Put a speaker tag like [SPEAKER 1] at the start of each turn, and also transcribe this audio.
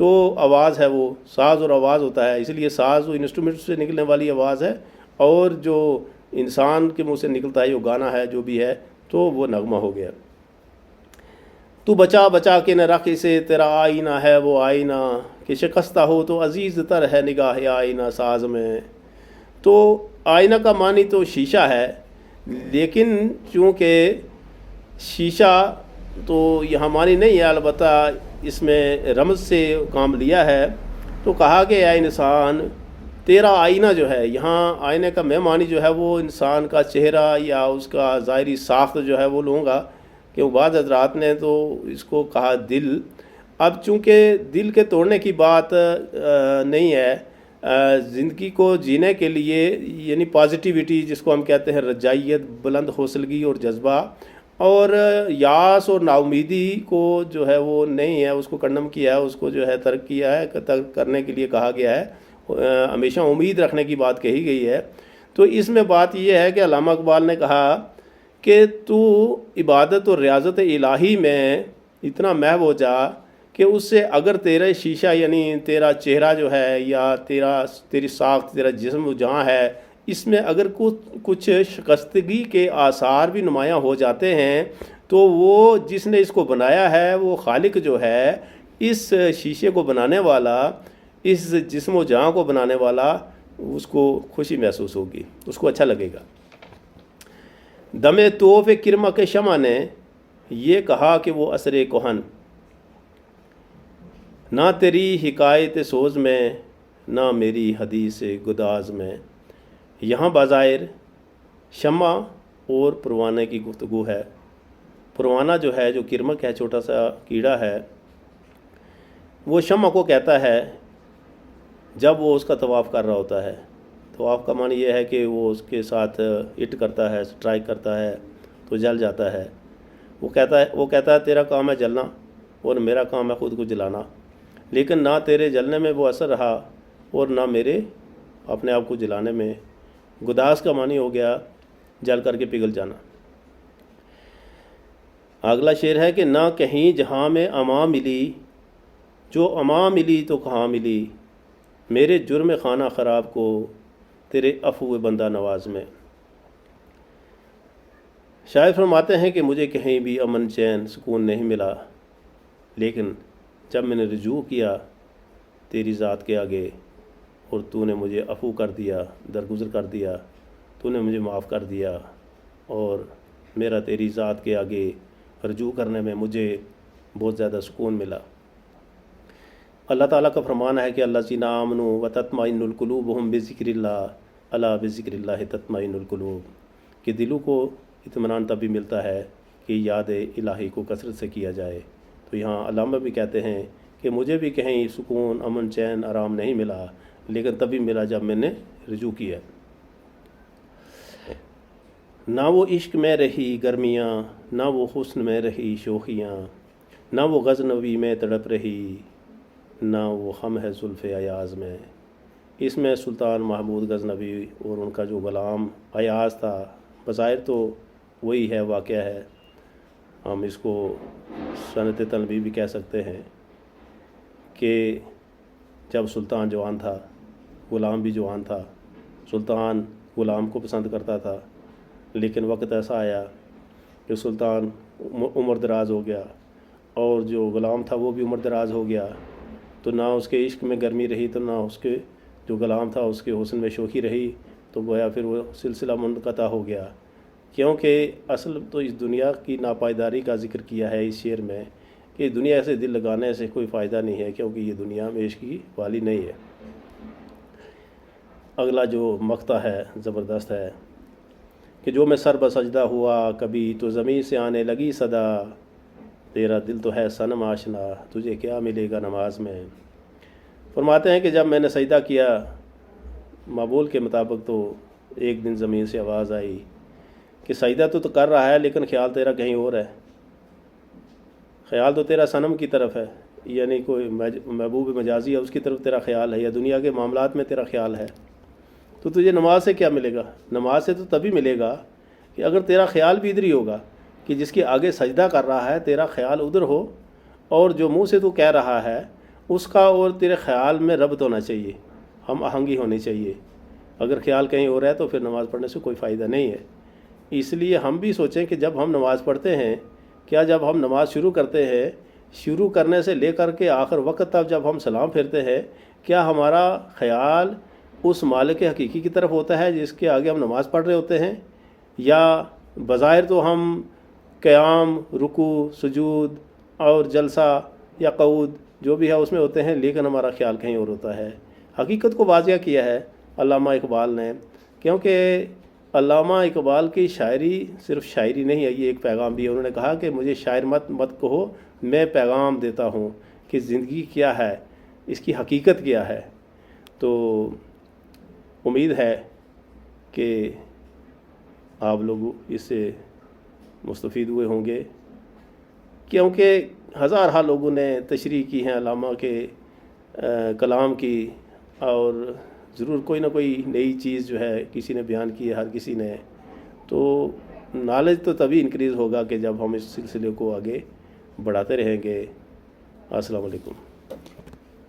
[SPEAKER 1] تو آواز ہے وہ ساز اور آواز ہوتا ہے، اس لیے ساز وہ انسٹرومنٹ سے نکلنے والی آواز ہے، اور جو انسان کے منہ سے نکلتا ہے جو گانا ہے جو بھی ہے تو وہ نغمہ ہو گیا۔ تو بچا بچا کے نہ رکھ اسے، تیرا آئینہ ہے وہ آئینہ، کہ شکستہ ہو تو عزیز تر ہے نگاہ آئینہ ساز میں۔ تو آئینہ کا معنی تو شیشہ ہے، لیکن چونکہ شیشہ تو یہاں معنی نہیں ہے، البتہ اس میں رمز سے کام لیا ہے، تو کہا کہ اے انسان تیرا آئینہ جو ہے، یہاں آئینے کا میں معنی جو ہے وہ انسان کا چہرہ یا اس کا ظاہری ساخت جو ہے وہ لوں گا، کہ بعض حضرات نے تو اس کو کہا دل۔ اب چونکہ دل کے توڑنے کی بات نہیں ہے، زندگی کو جینے کے لیے یعنی پازیٹیوٹی جس کو ہم کہتے ہیں، رجائیت، بلند حوصلگی اور جذبہ، اور یاس اور نا امیدی کو جو ہے وہ نہیں ہے، اس کو کنڈم کیا ہے، اس کو جو ہے ترک کیا ہے، ترک کرنے کے لیے کہا گیا ہے، ہمیشہ امید رکھنے کی بات کہی گئی ہے۔ تو اس میں بات یہ ہے کہ علامہ اقبال نے کہا کہ تو عبادت اور ریاضت الہی میں اتنا محو ہو جا کہ اس سے اگر تیرا شیشہ یعنی تیرا چہرہ جو ہے یا تیری ساخت، تیرا جسم جہاں ہے، اس میں اگر کچھ شکستگی کے آثار بھی نمایاں ہو جاتے ہیں، تو وہ جس نے اس کو بنایا ہے، وہ خالق جو ہے، اس شیشے کو بنانے والا، اس جسم و جہاں کو بنانے والا، اس کو خوشی محسوس ہوگی، اس کو اچھا لگے گا۔ دم طوف کرمہ کے شمع نے یہ کہا کہ وہ اثر کہن، نہ تیری حکایت سوز میں نہ میری حدیث گداز میں۔ یہاں بظاہر شمع اور پروانہ کی گفتگو ہے۔ پروانہ جو ہے، جو کرمک ہے، چھوٹا سا کیڑا ہے، وہ شمع کو کہتا ہے جب وہ اس کا طواف کر رہا ہوتا ہے۔ طواف کا معنی یہ ہے کہ وہ اس کے ساتھ ہٹ کرتا ہے، سٹرائک کرتا ہے تو جل جاتا ہے۔ وہ کہتا ہے تیرا کام ہے جلنا اور میرا کام ہے خود کو جلانا، لیکن نہ تیرے جلنے میں وہ اثر رہا اور نہ میرے اپنے آپ کو جلانے میں۔ گداس کا معنی ہو گیا جل کر کے پگھل جانا۔ اگلا شعر ہے کہ نہ کہیں جہاں میں اما ملی، جو اما ملی تو کہاں ملی، میرے جرم خانہ خراب کو تیرے عفو بندہ نواز میں۔ شاعر فرماتے ہیں کہ مجھے کہیں بھی امن چین سکون نہیں ملا، لیکن جب میں نے رجوع کیا تیری ذات کے آگے اور تو نے مجھے عفو کر دیا، درگزر کر دیا، تو نے مجھے معاف کر دیا، اور میرا تیری ذات کے آگے رجوع کرنے میں مجھے بہت زیادہ سکون ملا۔ اللہ تعالیٰ کا فرمان ہے کہ الذین آمنوا وتطمئن قلوبہم بذکر اللہ، الا بذکر اللہ تطمئن القلوب، کہ دلوں کو اطمینان تب بھی ملتا ہے کہ یاد الہی کو کثرت سے کیا جائے۔ تو یہاں علامہ بھی کہتے ہیں کہ مجھے بھی کہیں سکون، امن، چین، آرام نہیں ملا، لیکن تبھی ملا جب میں نے رجوع کیا۔ نہ وہ عشق میں رہی گرمیاں، نہ وہ حسن میں رہی شوخیاں، نہ وہ غزنوی میں تڑپ رہی، نہ وہ خم ہے زلف ایاز میں۔ اس میں سلطان محمود غزنوی اور ان کا جو غلام ایاز تھا، بظاہر تو وہی ہے، واقعہ ہے، ہم اس کو سنت تنبیہ بھی کہہ سکتے ہیں، کہ جب سلطان جوان تھا، غلام بھی جوان تھا، سلطان غلام کو پسند کرتا تھا، لیکن وقت ایسا آیا کہ سلطان عمر دراز ہو گیا اور جو غلام تھا وہ بھی عمر دراز ہو گیا، تو نہ اس کے عشق میں گرمی رہی، تو نہ اس کے جو غلام تھا اس کے حسن میں شوخی رہی، تو گویا پھر وہ سلسلہ منقطع ہو گیا۔ کیونکہ اصل تو اس دنیا کی ناپائیداری کا ذکر کیا ہے اس شعر میں، کہ دنیا سے دل لگانے سے کوئی فائدہ نہیں ہے، کیونکہ یہ دنیا میں عشق کی والی نہیں ہے۔ اگلا جو مقطع ہے زبردست ہے کہ جو میں سر بسجدہ ہوا کبھی تو زمین سے آنے لگی صدا، تیرا دل تو ہے صنم آشنا، تجھے کیا ملے گا نماز میں۔ فرماتے ہیں کہ جب میں نے سجدہ کیا معمول کے مطابق، تو ایک دن زمین سے آواز آئی کہ سجدہ تو کر رہا ہے لیکن خیال تیرا کہیں اور ہے، خیال تو تیرا صنم کی طرف ہے، یعنی کوئی محبوب مجازی ہے اس کی طرف تیرا خیال ہے، یا دنیا کے معاملات میں تیرا خیال ہے، تو تجھے نماز سے کیا ملے گا؟ نماز سے تو تبھی ملے گا کہ اگر تیرا خیال بھی ادھر ہی ہوگا، کہ جس کے آگے سجدہ کر رہا ہے تیرا خیال ادھر ہو، اور جو منہ سے تو کہہ رہا ہے اس کا اور تیرے خیال میں ربط ہونا چاہیے، ہم آہنگی ہونی چاہیے۔ اگر خیال کہیں اور ہے تو پھر نماز پڑھنے سے کوئی فائدہ نہیں ہے۔ اس لیے ہم بھی سوچیں کہ جب ہم نماز پڑھتے ہیں، کیا جب ہم نماز شروع کرتے ہیں، شروع کرنے سے لے کر کے آخر وقت تک جب ہم سلام پھیرتے ہیں، کیا ہمارا خیال اس مالک حقیقی کی طرف ہوتا ہے جس کے آگے ہم نماز پڑھ رہے ہوتے ہیں، یا بظاہر تو ہم قیام، رکوع، سجود اور جلسہ یا قعود جو بھی ہے اس میں ہوتے ہیں، لیکن ہمارا خیال کہیں اور ہوتا ہے۔ حقیقت کو واضح کیا ہے علامہ اقبال نے، کیونکہ علامہ اقبال کی شاعری صرف شاعری نہیں ہے، یہ ایک پیغام بھی ہے۔ انہوں نے کہا کہ مجھے شاعر مت کہو، میں پیغام دیتا ہوں کہ زندگی کیا ہے، اس کی حقیقت کیا ہے۔ تو امید ہے کہ آپ لوگ اس سے مستفید ہوئے ہوں گے، کیونکہ ہزارہ لوگوں نے تشریح کی ہیں علامہ کے کلام کی، اور ضرور کوئی نہ کوئی نئی چیز جو ہے کسی نے بیان کی ہے، ہر کسی نے۔ تو نالج تو تبھی انکریز ہوگا کہ جب ہم اس سلسلے کو آگے بڑھاتے رہیں گے۔ السلام علیکم۔